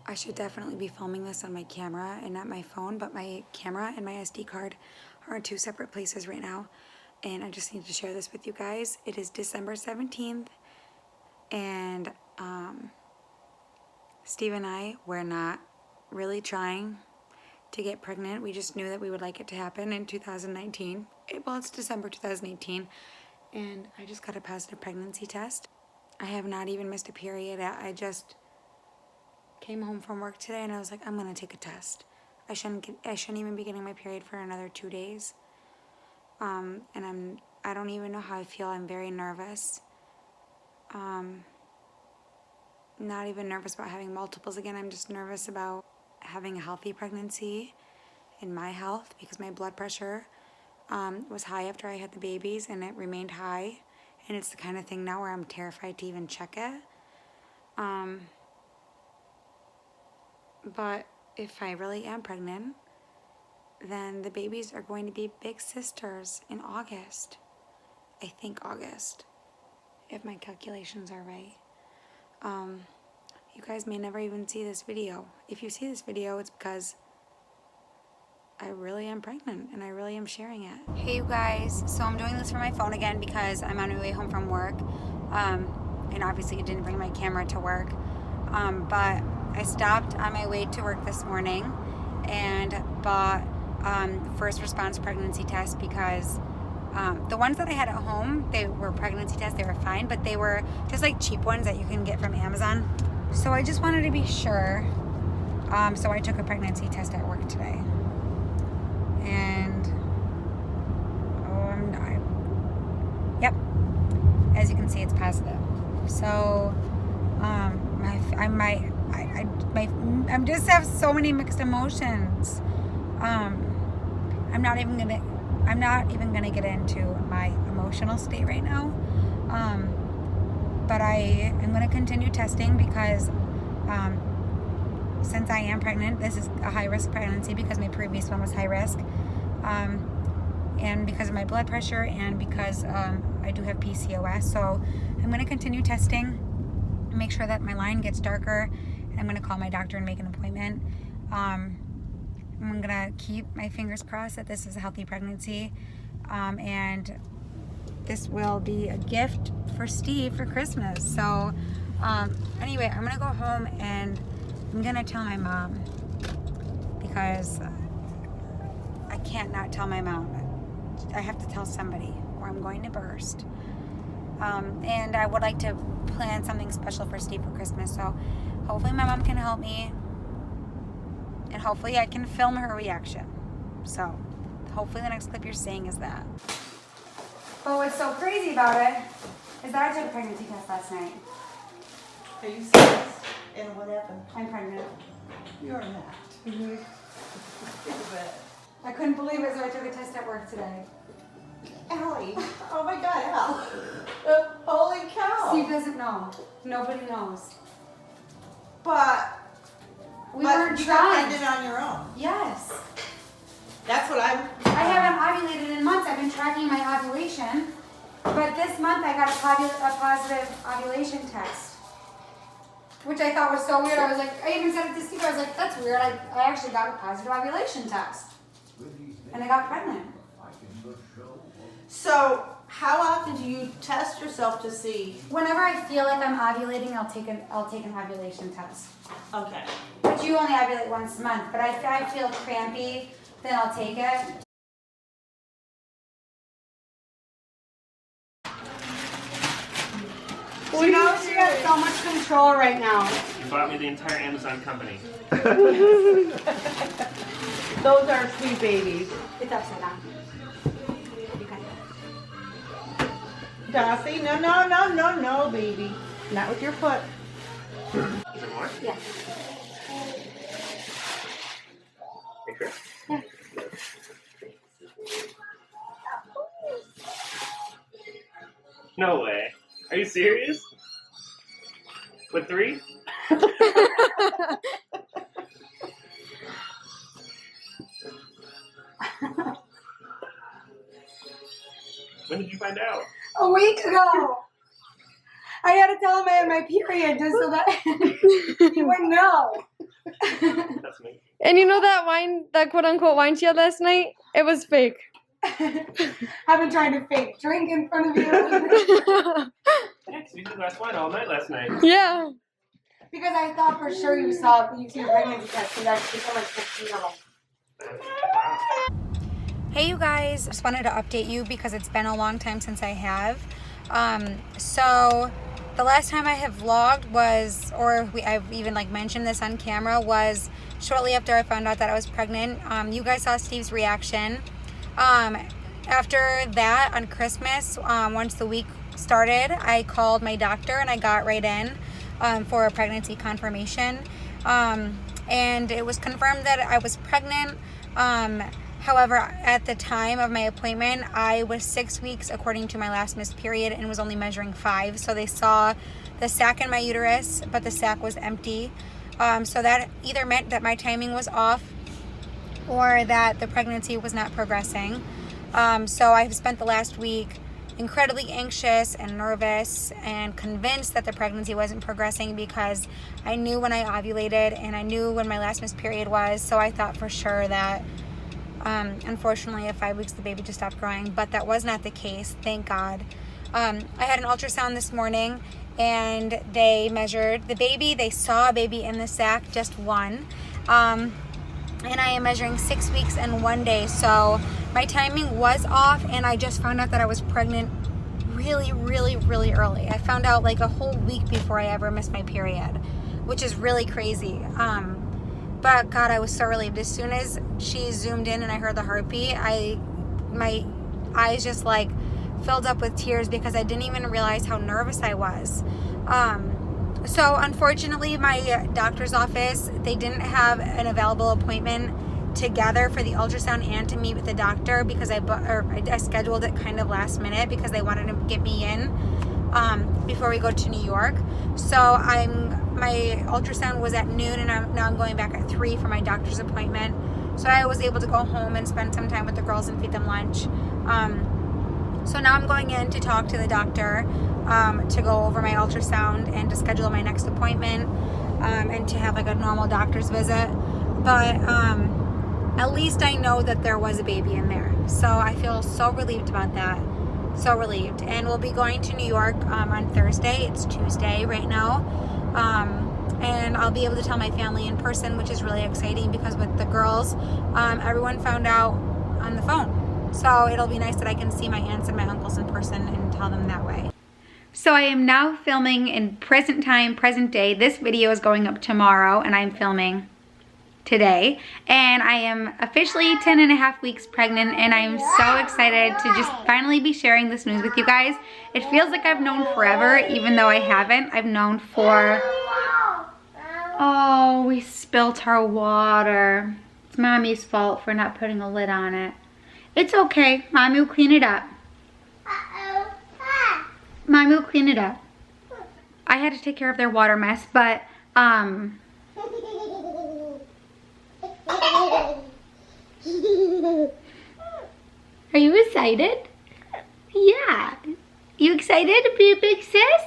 I should definitely be filming this on my camera and not my phone, but my camera and my SD card are in 2 separate places right now. And I just need to share this with you guys. It is December 17th, and Steve and I were not really trying to get pregnant. We just knew that we would like it to happen in 2019. Well, it's December 2018, and I just got a positive pregnancy test. I have not even missed a period. I just came home from work today and I was like, I'm gonna take a test. I shouldn't even be getting my period for another 2 days. And I don't even know how I feel. I'm very nervous. Not even nervous about having multiples again. I'm just nervous about having a healthy pregnancy and my health, because my blood pressure was high after I had the babies, and it remained high. And it's the kind of thing now where I'm terrified to even check it. But if I really am pregnant, then the babies are going to be big sisters in August. I think August, if my calculations are right. You guys may never even see this video. If you see this video, it's because I really am pregnant and I really am sharing it. Hey you guys, so I'm doing this from my phone again because I'm on my way home from work. And obviously I didn't bring my camera to work. But I stopped on my way to work this morning and bought first response pregnancy tests, because the ones that I had at home, they were pregnancy tests, they were fine, but they were just like cheap ones that you can get from Amazon. So I just wanted to be sure. So I took a pregnancy test at work today. And yep, as you can see, it's positive. So I just have so many mixed emotions. I'm not even gonna get into my emotional state right now. But I am gonna continue testing because since I am pregnant, this is a high risk pregnancy because my previous one was high risk, and because of my blood pressure, and because I do have PCOS. So I'm gonna continue testing, make sure that my line gets darker, and I'm gonna call my doctor and make an appointment. I'm gonna keep my fingers crossed that this is a healthy pregnancy, and this will be a gift for Steve for Christmas. So anyway, I'm gonna go home and I'm gonna tell my mom, because I can't not tell my mom. I have to tell somebody or I'm going to burst. And I would like to plan something special for Steve for Christmas. So hopefully my mom can help me, and hopefully I can film her reaction. So hopefully the next clip you're seeing is that. But what's so crazy about it is that I took a pregnancy test last night. Are you serious? And what happened? I'm pregnant. You're not. Mm-hmm. I couldn't believe it, so I took a test at work today. Allie. Oh my God, Al. Holy cow. Steve doesn't know. Nobody knows. But we weren't you got trying. pregnant on your own. Yes. That's what I'm... I haven't ovulated in months. I've been tracking my ovulation. But this month I got a positive ovulation test, which I thought was so weird. I was like, I even said it to Steve. I was like, that's weird. I actually got a positive ovulation test. And I got pregnant. So, how often do you test yourself to see? Whenever I feel like I'm ovulating, I'll take an ovulation test. Okay. But you only ovulate once a month. But if I feel crampy, then I'll take it. She knows she has so much control right now. You bought me the entire Amazon company. Those are sweet babies. It's upside down. Dossie, no, baby. Not with your foot. Is there more? Yeah. You sure? Yeah. No way. Are you serious? With 3? When did you find out? A week ago. I had to tell him I had my period just so that he would know. That's me. And you know that wine, that quote-unquote wine she had last night? It was fake. I've been trying to fake drink in front of you. Yeah, 'cause we did glass wine all night last night. Yeah. Because I thought for sure you saw your pregnancy test because I've become like 15 of them. Hey you guys, just wanted to update you because it's been a long time since I have. So the last time I have vlogged was, I've even like mentioned this on camera, was shortly after I found out that I was pregnant. You guys saw Steve's reaction. After that, on Christmas, once the week started, I called my doctor and I got right in for a pregnancy confirmation. And it was confirmed that I was pregnant. However, at the time of my appointment, I was 6 weeks according to my last missed period and was only measuring 5. So they saw the sac in my uterus, but the sac was empty. So that either meant that my timing was off or that the pregnancy was not progressing. So I've spent the last week incredibly anxious and nervous and convinced that the pregnancy wasn't progressing because I knew when I ovulated and I knew when my last missed period was. So I thought for sure that unfortunately at 5 weeks the baby just stopped growing, but that was not the case, thank God. I had an ultrasound this morning and they measured the baby. They saw a baby in the sac, just one. And I am measuring 6 weeks and 1 day. So my timing was off and I just found out that I was pregnant really, really, really early. I found out like a whole week before I ever missed my period, which is really crazy. But God, I was so relieved. As soon as she zoomed in and I heard the heartbeat, my eyes just like filled up with tears because I didn't even realize how nervous I was. So unfortunately, my doctor's office, they didn't have an available appointment together for the ultrasound and to meet with the doctor because I scheduled it kind of last minute because they wanted to get me in before we go to New York. So my ultrasound was at noon and now I'm going back at 3 for my doctor's appointment. So I was able to go home and spend some time with the girls and feed them lunch. So now I'm going in to talk to the doctor to go over my ultrasound and to schedule my next appointment and to have like a normal doctor's visit. But at least I know that there was a baby in there. So I feel so relieved about that. So relieved. And we'll be going to New York on Thursday. It's Tuesday right now. And I'll be able to tell my family in person, which is really exciting because with the girls, everyone found out on the phone. So it'll be nice that I can see my aunts and my uncles in person and tell them that way. So I am now filming in present time, present day. This video is going up tomorrow and I'm filming today. And I am officially 10.5 weeks pregnant and I am so excited to just finally be sharing this news with you guys. It feels like I've known forever, even though I haven't. I've known for... Oh, we spilt our water. It's Mommy's fault for not putting a lid on it. It's okay. Mommy will clean it up. Mommy will clean it up. I had to take care of their water mess, but are you excited? Yeah. You excited to be a big sis?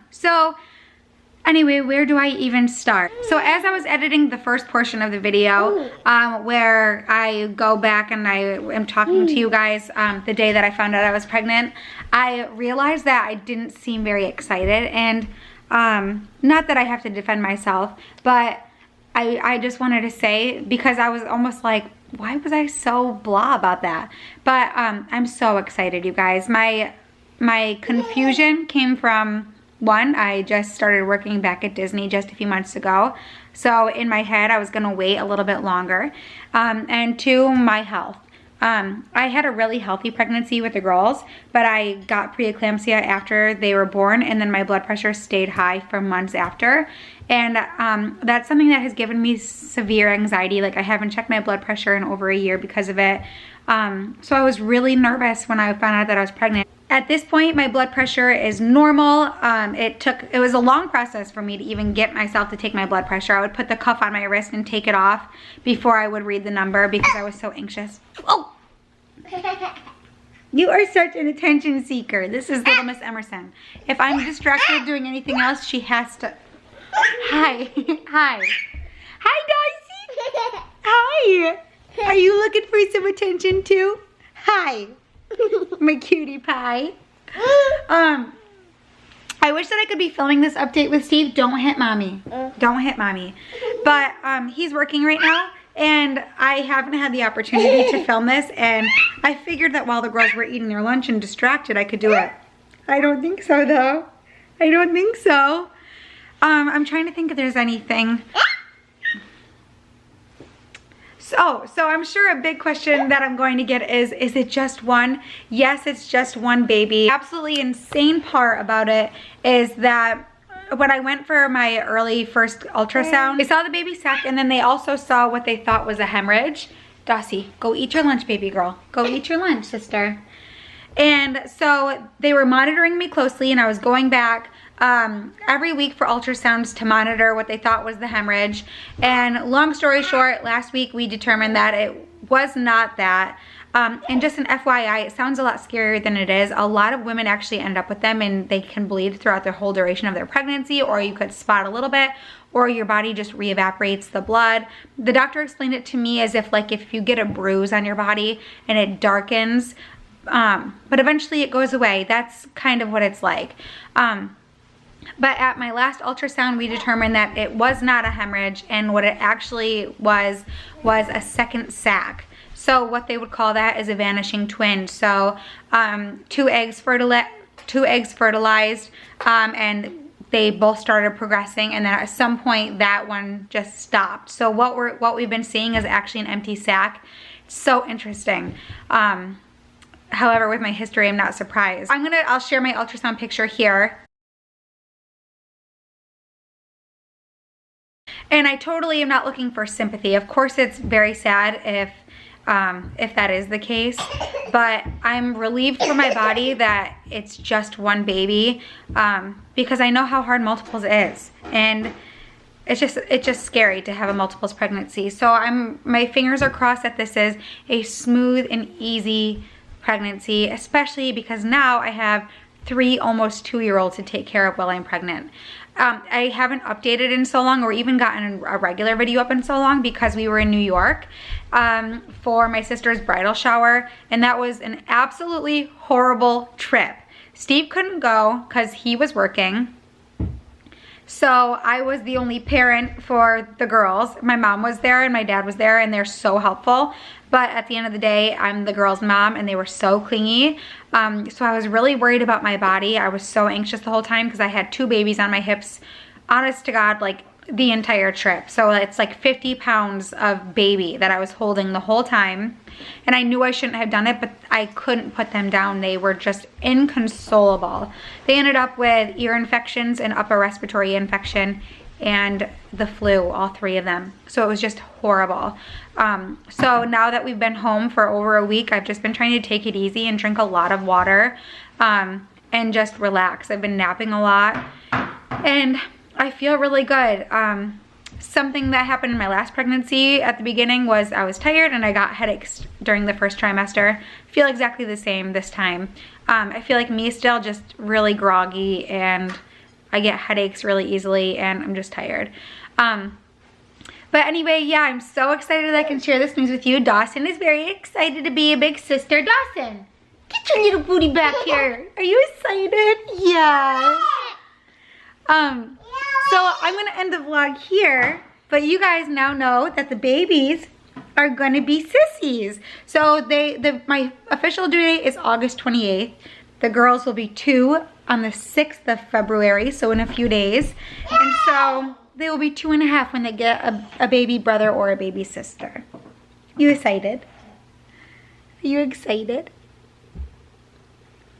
So anyway, where do I even start? So as I was editing the first portion of the video, where I go back and I am talking to you guys the day that I found out I was pregnant, I realized that I didn't seem very excited. And not that I have to defend myself, but I just wanted to say, because I was almost like, why was I so blah about that? But I'm so excited, you guys. My confusion came from, one, I just started working back at Disney just a few months ago. So in my head, I was gonna wait a little bit longer. And two, my health. I had a really healthy pregnancy with the girls, but I got preeclampsia after they were born, and then my blood pressure stayed high for months after. And that's something that has given me severe anxiety. Like, I haven't checked my blood pressure in over a year because of it. So I was really nervous when I found out that I was pregnant. At this point, my blood pressure is normal. It was a long process for me to even get myself to take my blood pressure. I would put the cuff on my wrist and take it off before I would read the number because I was so anxious. Oh! You are such an attention seeker. This is little Miss Emerson. If I'm distracted doing anything else, she has to... Hi. Hi. Hi, Daisy. Hi. Are you looking for some attention too? Hi. My cutie pie. I wish that I could be filming this update with Steve. Don't hit mommy. Don't hit mommy. But he's working right now and I haven't had the opportunity to film this, and I figured that while the girls were eating their lunch and distracted, I could do it. I don't think so though. I don't think so. I'm trying to think if there's anything. So I'm sure a big question that I'm going to get is it just one? Yes, it's just one baby. Absolutely insane part about it is that when I went for my early first ultrasound, they saw the baby sac and then they also saw what they thought was a hemorrhage. Dossie, go eat your lunch, baby girl. Go eat your lunch, sister. And so they were monitoring me closely, and I was going back every week for ultrasounds to monitor what they thought was the hemorrhage. And long story short, last week we determined that it was not that. And just an FYI, it sounds a lot scarier than it is. A lot of women actually end up with them and they can bleed throughout their whole duration of their pregnancy, or you could spot a little bit, or your body just re-evaporates the blood. The doctor explained it to me as if like if you get a bruise on your body and it darkens, but eventually it goes away. That's kind of what it's like. But at my last ultrasound, we determined that it was not a hemorrhage, and what it actually was a second sac. So what they would call that is a vanishing twin. So 2 eggs fertilized, and they both started progressing, and then at some point that one just stopped. So what we've been seeing is actually an empty sac. It's so interesting. However, with my history, I'm not surprised. I'll share my ultrasound picture here. And I totally am not looking for sympathy. Of course, it's very sad if that is the case, but I'm relieved for my body that it's just one baby, because I know how hard multiples is, and it's just scary to have a multiples pregnancy. So my fingers are crossed that this is a smooth and easy pregnancy, especially because now I have 3 almost 2-year-olds to take care of while I'm pregnant. I haven't updated in so long, or even gotten a regular video up in so long, because we were in New York for my sister's bridal shower, and that was an absolutely horrible trip. Steve couldn't go because he was working, so I was the only parent for the girls. My mom was there and my dad was there, and they're so helpful. But at the end of the day, I'm the girls' mom, and they were so clingy. So I was really worried about my body. I was so anxious the whole time because I had 2 babies on my hips, honest to God, like the entire trip. So it's like 50 pounds of baby that I was holding the whole time. And I knew I shouldn't have done it, but I couldn't put them down. They were just inconsolable. They ended up with ear infections and upper respiratory infection and the flu, all 3 of them. So it was just horrible. So now that we've been home for over a week, I've just been trying to take it easy and drink a lot of water, and just relax. I've been napping a lot, and I feel really good. Something that happened in my last pregnancy at the beginning was I was tired and I got headaches during the first trimester. I feel exactly the same this time. I feel like me still, just really groggy, and I get headaches really easily, and I'm just tired. But anyway, yeah, I'm so excited that I can share this news with you. Dawson is very excited to be a big sister. Dawson, get your little booty back here. Are you excited? Yeah. So I'm gonna end the vlog here, but you guys now know that the babies are gonna be sissies. So my official due date is August 28th. The girls will be 2 on the 6th of February, so in a few days. And so they will be 2.5 when they get a baby brother or a baby sister. You excited? Are you excited?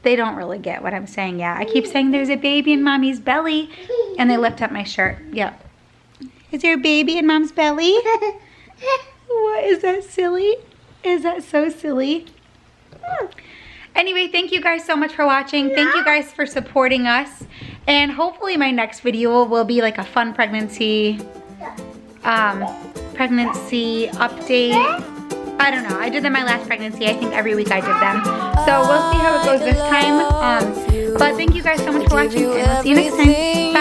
They don't really get what I'm saying yet. I keep saying there's a baby in mommy's belly, and they lift up my shirt. Yep. Is there a baby in mom's belly? What, is that silly? Is that so silly? Anyway, thank you guys so much for watching. Thank you guys for supporting us. And hopefully my next video will be like a fun pregnancy update. I don't know. I did them my last pregnancy. I think every week I did them. So we'll see how it goes this time. But thank you guys so much for watching, and we'll see you next time.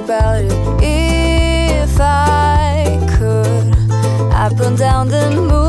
Bye. down the moon.